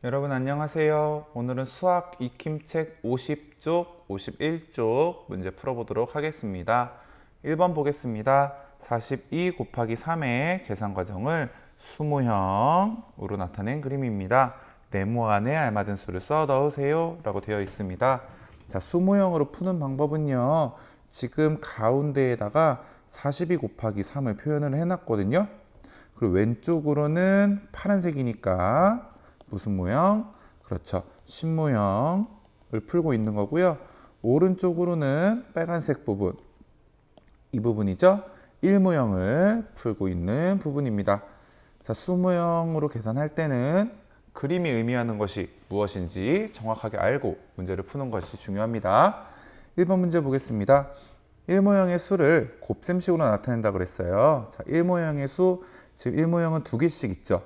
여러분 안녕하세요. 오늘은 수학 익힘책 50쪽, 51쪽 문제 풀어보도록 하겠습니다. 1번 보겠습니다. 42 곱하기 3의 계산 과정을 수모형으로 나타낸 그림입니다. 네모 안에 알맞은 수를 써 넣으세요 라고 되어 있습니다. 자, 수모형으로 푸는 방법은요. 지금 가운데에다가 42 곱하기 3을 표현을 해놨거든요. 그리고 왼쪽으로는 파란색이니까 무슨 모형? 그렇죠. 신모형을 풀고 있는 거고요. 오른쪽으로는 빨간색 부분, 이 부분이죠. 1모형을 풀고 있는 부분입니다. 자, 수모형으로 계산할 때는 그림이 의미하는 것이 무엇인지 정확하게 알고 문제를 푸는 것이 중요합니다. 1번 문제 보겠습니다. 1모형의 수를 곱셈식으로 나타낸다 그랬어요. 자, 1모형의 수, 지금 1모형은 두 개씩 있죠.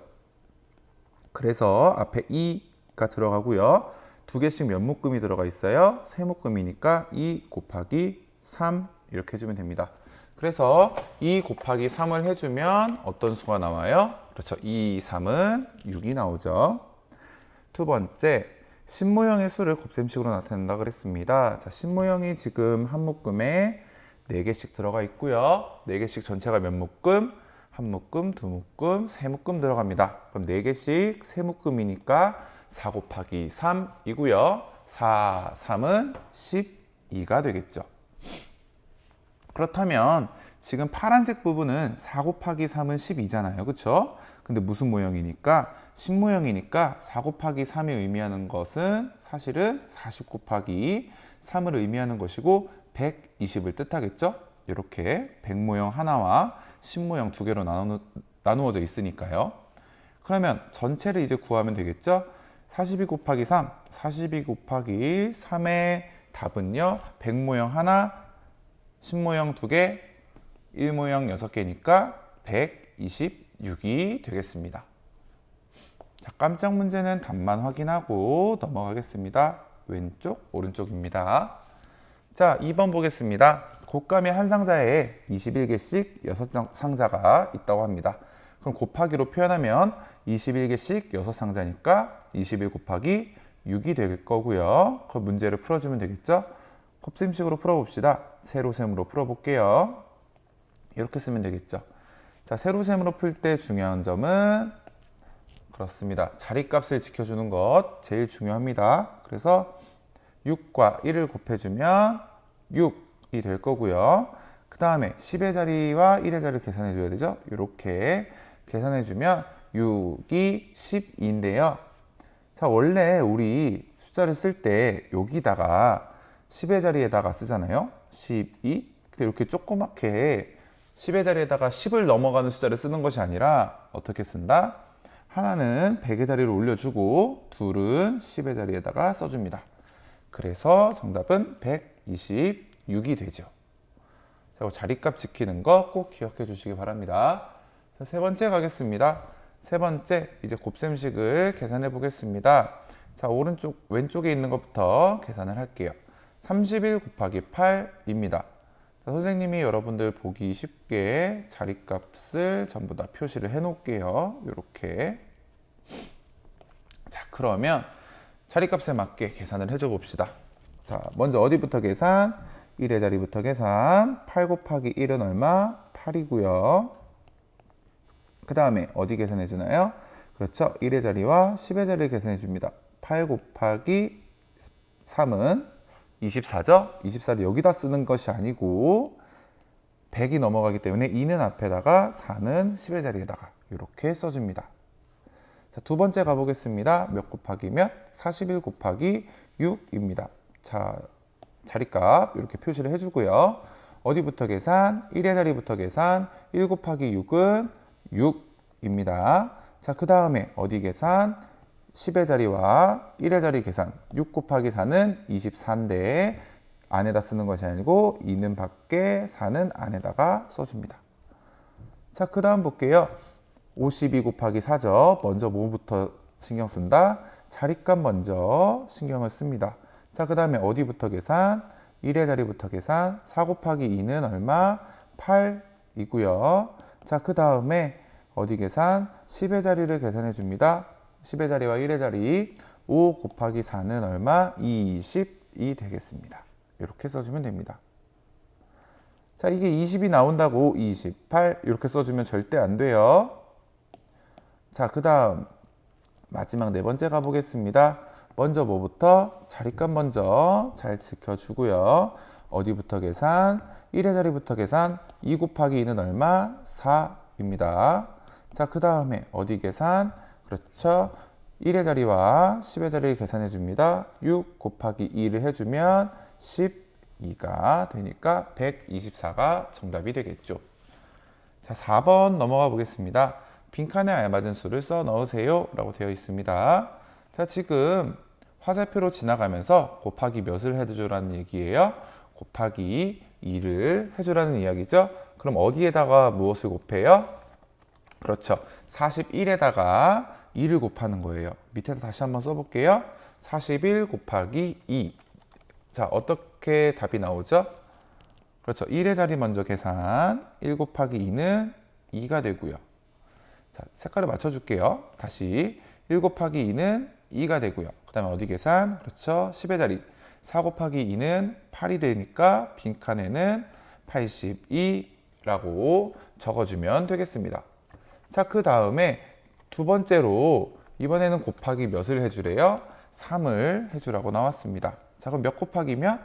그래서 앞에 2가 들어가고요. 두 개씩 몇 묶음이 들어가 있어요? 세 묶음이니까 2 곱하기 3 이렇게 해주면 됩니다. 그래서 2 곱하기 3을 해주면 어떤 수가 나와요? 그렇죠. 2, 3은 6이 나오죠. 두 번째, 신모형의 수를 곱셈식으로 나타낸다 그랬습니다. 자, 신모형이 지금 한 묶음에 4개씩 들어가 있고요. 4개씩 전체가 몇 묶음? 한 묶음, 두 묶음, 세 묶음 들어갑니다. 그럼 4개씩 세 묶음이니까 4 곱하기 3이고요. 4, 3은 12가 되겠죠. 그렇다면 지금 파란색 부분은 4 곱하기 3은 12잖아요. 그렇죠? 근데 무슨 모형이니까? 신모형이니까 4 곱하기 3이 의미하는 것은 사실은 40 곱하기 3을 의미하는 것이고 120을 뜻하겠죠? 이렇게 100모형 하나와 신모형 두 개로 나누어져 있으니까요. 그러면 전체를 이제 구하면 되겠죠? 42 곱하기 3, 42 곱하기 3의 답은요. 100모형 하나, 신모형 두 개, 1모형 6개니까 126이 되겠습니다. 자, 깜짝 문제는 답만 확인하고 넘어가겠습니다. 왼쪽, 오른쪽입니다. 자, 2번 보겠습니다. 곶감의 한 상자에 21개씩 6상자가 있다고 합니다. 그럼 곱하기로 표현하면 21개씩 6상자니까 21 곱하기 6이 될 거고요. 그 문제를 풀어주면 되겠죠? 곱셈식으로 풀어봅시다. 세로셈으로 풀어볼게요. 이렇게 쓰면 되겠죠. 자, 세로셈으로 풀 때 중요한 점은 그렇습니다. 자리값을 지켜주는 것 제일 중요합니다. 그래서 6과 1을 곱해주면 6이 될 거고요. 그 다음에 10의 자리와 1의 자리를 계산해 줘야 되죠. 이렇게 계산해 주면 6이 12인데요. 자, 원래 우리 숫자를 쓸 때 여기다가 10의 자리에다가 쓰잖아요. 12. 근데 이렇게 조그맣게 10의 자리에다가 10을 넘어가는 숫자를 쓰는 것이 아니라 어떻게 쓴다? 하나는 100의 자리를 올려주고 둘은 10의 자리에다가 써줍니다. 그래서 정답은 126이 되죠. 자, 자리값 지키는 거 꼭 기억해 주시기 바랍니다. 자, 세 번째 가겠습니다. 세 번째, 이제 곱셈식을 계산해 보겠습니다. 자, 왼쪽에 있는 것부터 계산을 할게요. 31 곱하기 8입니다. 자, 선생님이 여러분들 보기 쉽게 자리값을 전부 다 표시를 해 놓을게요. 이렇게. 자, 그러면 자리값에 맞게 계산을 해줘 봅시다. 자, 먼저 어디부터 계산? 1의 자리부터 계산. 8 곱하기 1은 얼마? 8이고요. 그 다음에 어디 계산해 주나요? 그렇죠. 1의 자리와 10의 자리를 계산해 줍니다. 8 곱하기 3은 24죠? 24를 여기다 쓰는 것이 아니고 100이 넘어가기 때문에 2는 앞에다가 4는 10의 자리에다가 이렇게 써줍니다. 자, 두 번째 가보겠습니다. 몇 곱하기 몇? 41 곱하기 6입니다. 자, 자리값 이렇게 표시를 해주고요. 어디부터 계산? 1의 자리부터 계산. 1 곱하기 6은 6입니다. 자, 그 다음에 어디 계산? 10의 자리와 1의 자리 계산. 6 곱하기 4는 24인데 안에다 쓰는 것이 아니고 2는 밖에 4는 안에다가 써줍니다. 자, 그 다음 볼게요. 52 곱하기 4죠. 먼저 뭐부터 신경 쓴다? 자리값 먼저 신경을 씁니다. 자, 그 다음에 어디부터 계산? 1의 자리부터 계산. 4 곱하기 2는 얼마? 8이고요. 자, 그 다음에 어디 계산? 10의 자리를 계산해 줍니다. 10의 자리와 1의 자리 5 곱하기 4는 얼마? 20이 되겠습니다. 이렇게 써주면 됩니다. 자, 이게 20이 나온다고 28 이렇게 써주면 절대 안 돼요. 자, 그 다음 마지막 네 번째 가보겠습니다. 먼저 뭐부터? 자리값 먼저 잘 지켜주고요. 어디부터 계산? 1의 자리부터 계산. 2 곱하기 2는 얼마? 4입니다. 자, 그 다음에 어디 계산? 그렇죠. 1의 자리와 10의 자리를 계산해 줍니다. 6 곱하기 2를 해주면 12가 되니까 124가 정답이 되겠죠. 자, 4번 넘어가 보겠습니다. 빈칸에 알맞은 수를 써 넣으세요 라고 되어 있습니다. 자, 지금 화살표로 지나가면서 곱하기 몇을 해주라는 얘기예요? 곱하기 2를 해주라는 이야기죠. 그럼 어디에다가 무엇을 곱해요? 그렇죠. 41에다가 2를 곱하는 거예요. 밑에다 다시 한번 써볼게요. 41 곱하기 2. 자, 어떻게 답이 나오죠? 그렇죠. 1의 자리 먼저 계산. 1 곱하기 2는 2가 되고요. 자, 색깔을 맞춰줄게요. 다시 1 곱하기 2는 2가 되고요. 그 다음에 어디 계산? 그렇죠. 10의 자리 4 곱하기 2는 8이 되니까 빈칸에는 82라고 적어주면 되겠습니다. 자, 그 다음에 두 번째로 이번에는 곱하기 몇을 해주래요? 3을 해주라고 나왔습니다. 자, 그럼 몇 곱하기면?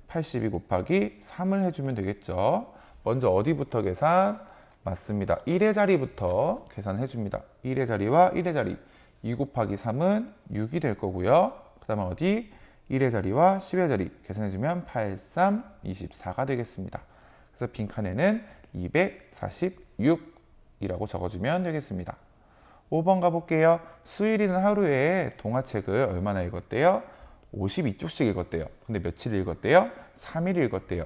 82 곱하기 3을 해주면 되겠죠. 먼저 어디부터 계산? 맞습니다. 1의 자리부터 계산해 줍니다. 1의 자리와 1의 자리 2 곱하기 3은 6이 될 거고요. 그 다음에 어디? 1의 자리와 10의 자리 계산해 주면 8, 3, 24가 되겠습니다. 그래서 빈칸에는 246이라고 적어주면 되겠습니다. 5번 가볼게요. 수일이는 하루에 동화책을 얼마나 읽었대요? 52쪽씩 읽었대요. 근데 며칠 읽었대요? 3일 읽었대요.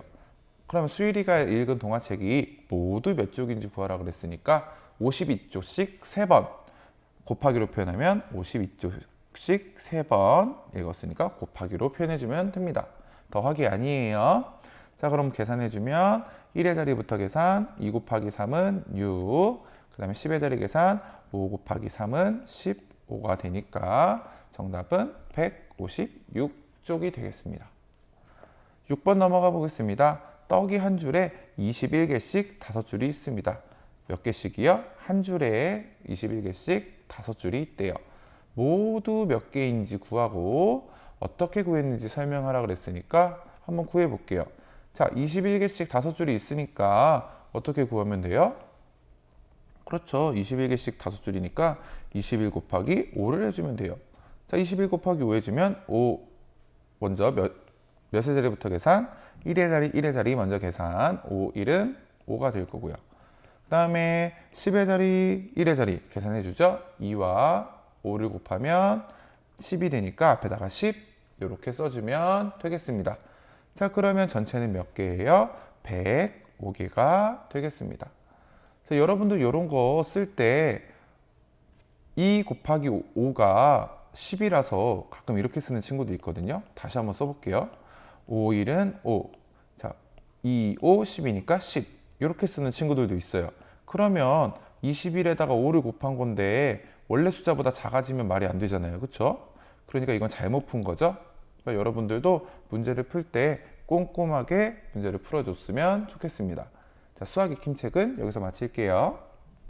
그러면 수일이가 읽은 동화책이 모두 몇 쪽인지 구하라 그랬으니까 52쪽씩 3번 곱하기로 표현하면 52쪽씩 3번 읽었으니까 곱하기로 표현해주면 됩니다. 더하기 아니에요. 자, 그럼 계산해주면 1의 자리부터 계산 2 곱하기 3은 6, 그 다음에 10의 자리 계산 5 곱하기 3은 15가 되니까 정답은 156쪽이 되겠습니다. 6번 넘어가 보겠습니다. 떡이 한 줄에 21개씩 5줄이 있습니다. 몇 개씩이요? 한 줄에 21개씩 5줄이 있대요. 모두 몇 개인지 구하고 어떻게 구했는지 설명하라 그랬으니까 한번 구해 볼게요. 자, 21개씩 5줄이 있으니까 어떻게 구하면 돼요? 그렇죠. 21개씩 5줄이니까 21 곱하기 5를 해주면 돼요. 자, 21 곱하기 5 해주면 5 먼저 몇의 자리부터 계산? 1의 자리, 1의 자리 먼저 계산. 5, 1은 5가 될 거고요. 그 다음에 10의 자리, 1의 자리 계산해 주죠. 2와 5를 곱하면 10이 되니까 앞에다가 10 이렇게 써주면 되겠습니다. 자, 그러면 전체는 몇 개예요? 105개가 되겠습니다. 그래서 여러분들 이런 거 쓸 때 2 곱하기 5가 10이라서 가끔 이렇게 쓰는 친구도 있거든요. 다시 한번 써볼게요. 5, 1은 5. 자, 2, 5, 10이니까 10. 이렇게 쓰는 친구들도 있어요. 그러면 21에다가 5를 곱한 건데 원래 숫자보다 작아지면 말이 안 되잖아요. 그렇죠? 그러니까 이건 잘못 푼 거죠. 그러니까 여러분들도 문제를 풀 때 꼼꼼하게 문제를 풀어줬으면 좋겠습니다. 자, 수학 익힘책은 여기서 마칠게요.